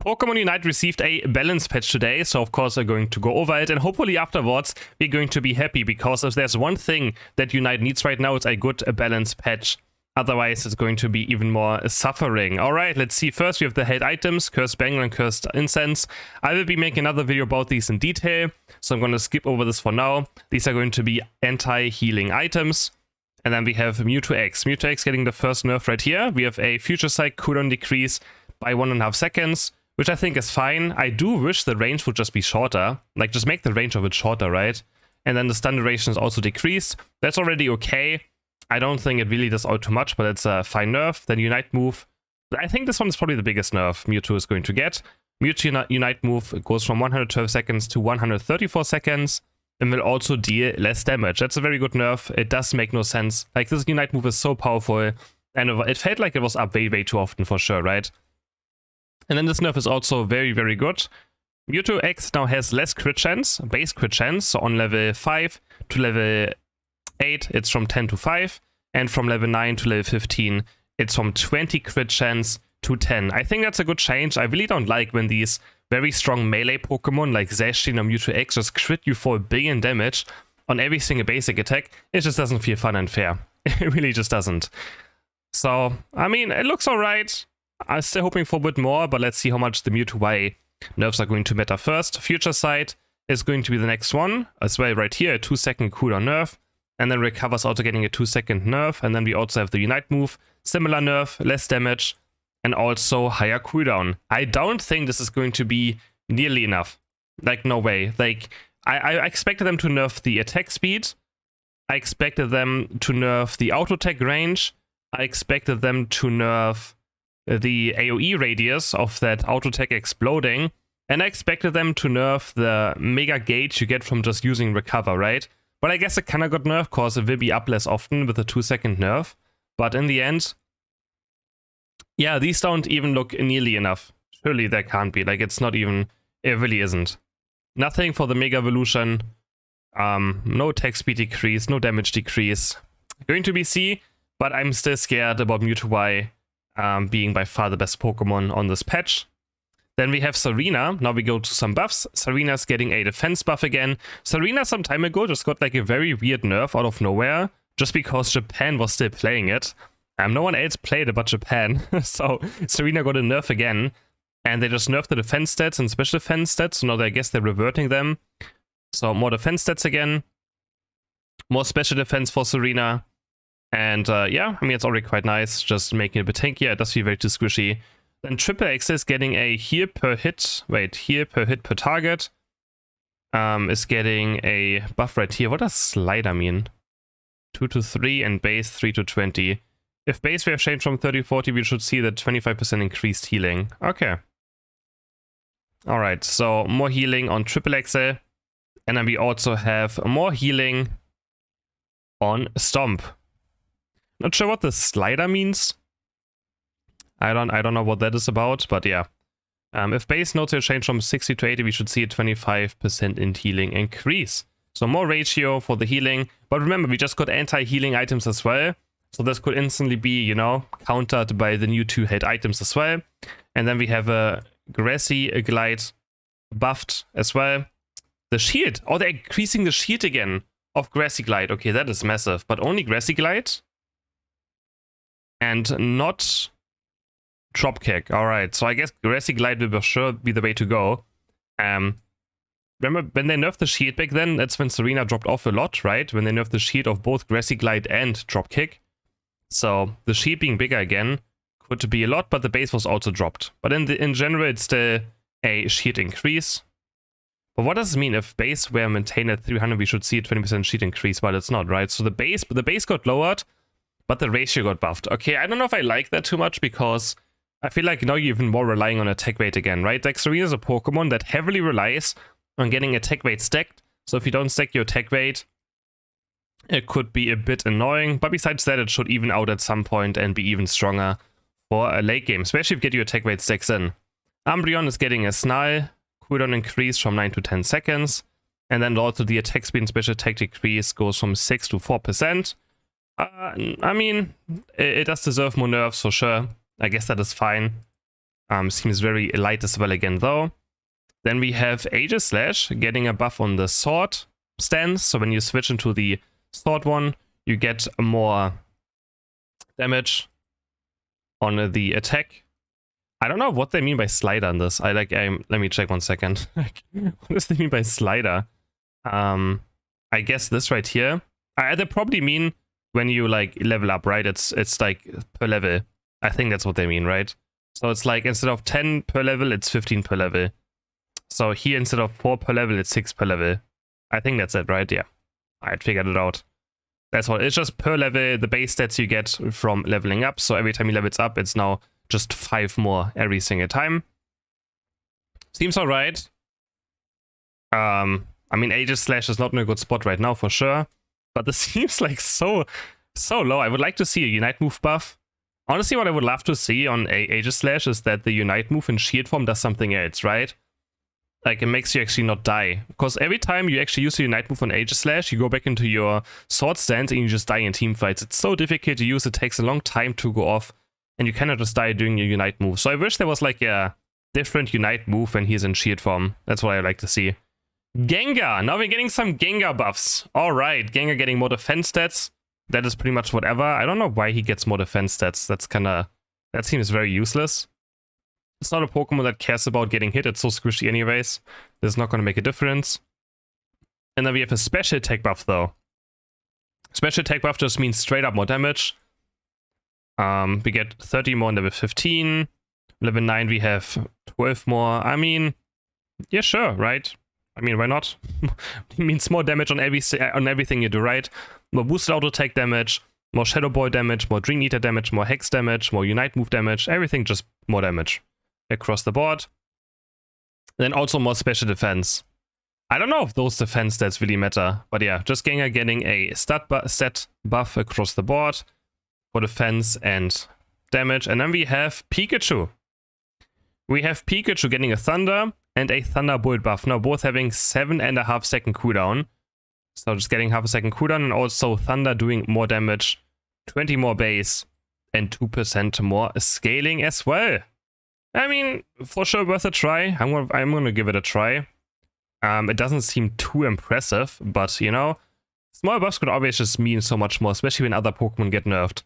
Pokemon Unite received a balance patch today, so of course we're going to go over it, and hopefully afterwards we're going to be happy, because if there's one thing that Unite needs right now, it's a good balance patch. Otherwise it's going to be even more suffering. Alright, let's see. First we have the held items, Cursed Bangle and Cursed Incense. I will be making another video about these in detail, so I'm going to skip over this for now. These are going to be anti-healing items. And then we have MEWTWO. MEWTWO getting the first nerf right here. We have a Future Sight cooldown decrease by 1.5 seconds, which I think is fine. I do wish the range would just be shorter. Like, just make the range of it shorter, right? And then the stun duration is also decreased. That's already okay. I don't think it really does out too much, but it's a fine nerf. Then Unite move. I think this one is probably the biggest nerf Mewtwo is going to get. Mewtwo Unite move goes from 112 seconds to 134 seconds. And will also deal less damage. That's a very good nerf. It does make no sense. Like, this Unite move is so powerful, and it felt like it was up way too often for sure, right? And then this nerf is also very good. MEWTWO now has less crit chance, base crit chance, so on level 5 to level 8 it's from 10 to 5, and from level 9 to level 15 it's from 20 crit chance to 10. I think that's a good change. I really don't like when these very strong melee Pokemon like Zacian or MEWTWO just crit you for 1 billion damage on every single basic attack. It just doesn't feel fun and fair. It really just doesn't. So, I mean, it looks alright. I'm still hoping for a bit more, but let's see how much the MEWTWO nerfs are going to matter first. Future Sight is going to be the next one, as well right here, a 2-second cooldown nerf. And then Recover's also getting a 2-second nerf. And then we also have the Unite move, similar nerf, less damage, and also higher cooldown. I don't think this is going to be nearly enough. Like, no way. Like, I expected them to nerf the attack speed. I expected them to nerf the auto attack range. I expected them to nerf the AoE radius of that auto attack exploding. And I expected them to nerf the mega gauge you get from just using Recover, right? But I guess it kinda got nerfed, cause it will be up less often with a 2-second nerf. But in the end, yeah, these don't even look nearly enough. Surely there can't be. Like, it's not even... It really isn't. Nothing for the Mega Evolution. No attack speed decrease, no damage decrease. Going to be C, but I'm still scared about MEWTWO being by far the best Pokemon on this patch. Then we have Serena. Now we go to some buffs. Serena's getting a defense buff again. Serena some time ago just got like a very weird nerf out of nowhere, just because Japan was still playing it. No one else played it but Japan, so Serena got a nerf again, and they just nerfed the defense stats and special defense stats, so now I guess they're reverting them. So more defense stats again, more special defense for Serena, and yeah, I mean, it's already quite nice, just making it a bit tankier. It does feel very too squishy. Then Triple X is getting a heal per hit, heal per hit per target, is getting a buff right here. What does slider mean? 2 to 3 and base 3 to 20. If base we have changed from 30-40, we should see the 25% increased healing. Okay. Alright, so more healing on Triple XL. And then we also have more healing on Stomp. Not sure what the slider means. I don't know what that is about, but yeah. If base notes will change from 60 to 80, we should see a 25% in healing increase. So more ratio for the healing. But remember, we just got anti-healing items as well. So this could instantly be, you know, countered by the new 2 held items as well. And then we have a Grassy Glide buffed as well. The shield. Oh, they're increasing the shield again of Grassy Glide. Okay, that is massive. But only Grassy Glide? And not Dropkick. Alright, so I guess Grassy Glide will for sure be the way to go. Remember, when they nerfed the shield back then, that's when Serena dropped off a lot, right? When they nerfed the shield of both Grassy Glide and Dropkick. So the shield being bigger again could be a lot, but the base was also dropped. But in general, it's still a shield increase. But what does it mean? If base were maintained at 300, we should see a 20% shield increase, but it's not, right? So the base got lowered, but the ratio got buffed. Okay, I don't know if I like that too much, because I feel like now you're even more relying on attack weight again, right? Like, Serena is a Pokemon that heavily relies on getting attack weight stacked. So if you don't stack your attack weight, it could be a bit annoying. But besides that, it should even out at some point and be even stronger for a late game, especially if you get your attack weight stacks in. Umbreon is getting a Snarl cooldown increase from 9 to 10 seconds. And then also the attack speed and special attack decrease goes from 6 to 4%. I mean, it does deserve more nerfs for sure. I guess that is fine. Seems very light as well again though. Then we have Aegis Slash getting a buff on the sword stance. So when you switch into the sword one, you get more damage on the attack. I don't know what they mean by slider in this. Let me check 1 second. What does they mean by slider? I guess this right here. They probably mean when you like level up, right? It's like per level. I think that's what they mean, right? So it's like instead of 10 per level, it's 15 per level. So here instead of 4 per level, it's 6 per level. I think that's it, right? Yeah. I figured it out. That's what it's just per level, the base stats you get from leveling up. So every time you level it up, it's now just 5 more every single time. Seems alright. I mean, Aegis Slash is not in a good spot right now for sure. But this seems like so low. I would like to see a Unite move buff. Honestly, what I would love to see on Aegis Slash is that the Unite move in shield form does something else, right? Like, it makes you actually not die. Because every time you actually use the Unite move on Aegis Slash, you go back into your sword stance and you just die in team fights. It's so difficult to use, it takes a long time to go off. And you cannot just die doing your Unite move. So I wish there was like a different Unite move when he's in shield form. That's what I like to see. Gengar! Now we're getting some Gengar buffs. Alright, Gengar getting more defense stats. That is pretty much whatever. I don't know why he gets more defense stats. That seems very useless. It's not a Pokemon that cares about getting hit. It's so squishy anyways. This is not going to make a difference. And then we have a special attack buff though. Special attack buff just means straight up more damage. We get 30 more on level 15. Level 9 we have 12 more. I mean, yeah, sure, right? I mean, why not? It means more damage on everything you do, right? More boosted auto attack damage, more Shadow Ball damage, more Dream Eater damage, more Hex damage, more Unite move damage, everything just more damage across the board. Then also more special defense. I don't know if those defense stats really matter, but yeah, just Gengar getting a stat buff across the board for defense and damage. And then we have Pikachu. We have Pikachu getting a Thunder and a Thunderbolt buff. Now both having 7.5 second cooldown. So just getting half a second cooldown, and also Thunder doing more damage, 20 more base, and 2% more scaling as well. I mean, for sure worth a try. I'm gonna give it a try. It doesn't seem too impressive, but you know, small buffs could always just mean so much more, especially when other Pokemon get nerfed.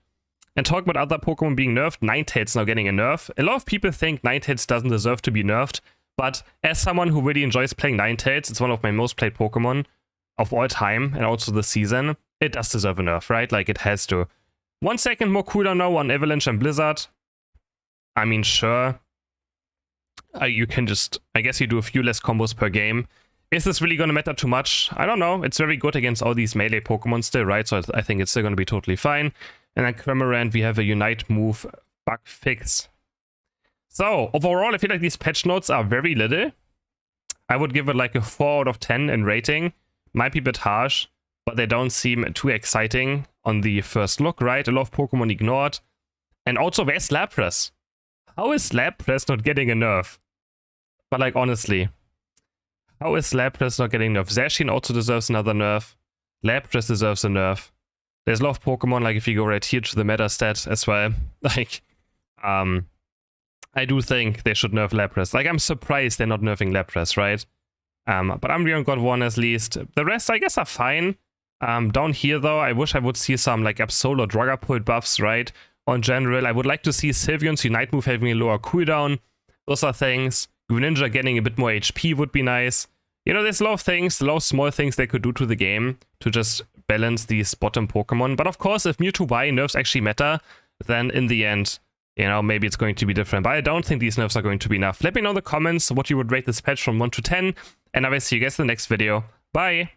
And talking about other Pokemon being nerfed, Ninetales now getting a nerf. A lot of people think Ninetales doesn't deserve to be nerfed, but as someone who really enjoys playing Ninetales, it's one of my most played Pokemon of all time, and also this season, it does deserve a nerf, right? Like, it has to. 1 second more cooldown now on Avalanche and Blizzard. I mean, sure. You can just, I guess you do a few less combos per game. Is this really going to matter too much? I don't know. It's very good against all these melee Pokemon still, right? So I think it's still going to be totally fine. And then Cramorant, we have a Unite move bug fix. So, overall, I feel like these patch notes are very little. I would give it like a 4 out of 10 in rating. Might be a bit harsh, but they don't seem too exciting on the first look, right? A lot of Pokemon ignored. And also, where's Lapras? How is Lapras not getting a nerf? But like, honestly, how is Lapras not getting a nerf? Zacian also deserves another nerf. Lapras deserves a nerf. There's a lot of Pokemon, like if you go right here to the meta stat as well. Like, I do think they should nerf Lapras. Like, I'm surprised they're not nerfing Lapras, right? But Umbreon got one at least. The rest, I guess, are fine. Down here, though, I wish I would see some, like, Absol or Dragapult buffs, right? On general, I would like to see Sylveon's Unite move having a lower cooldown. Those are things. Greninja getting a bit more HP would be nice. You know, there's a lot of things, a lot of small things they could do to the game to just balance these bottom Pokemon. But of course, if Mewtwo Y nerfs actually matter, then in the end, you know, maybe it's going to be different. But I don't think these nerfs are going to be enough. Let me know in the comments what you would rate this patch from 1 to 10. And I will see you guys in the next video. Bye!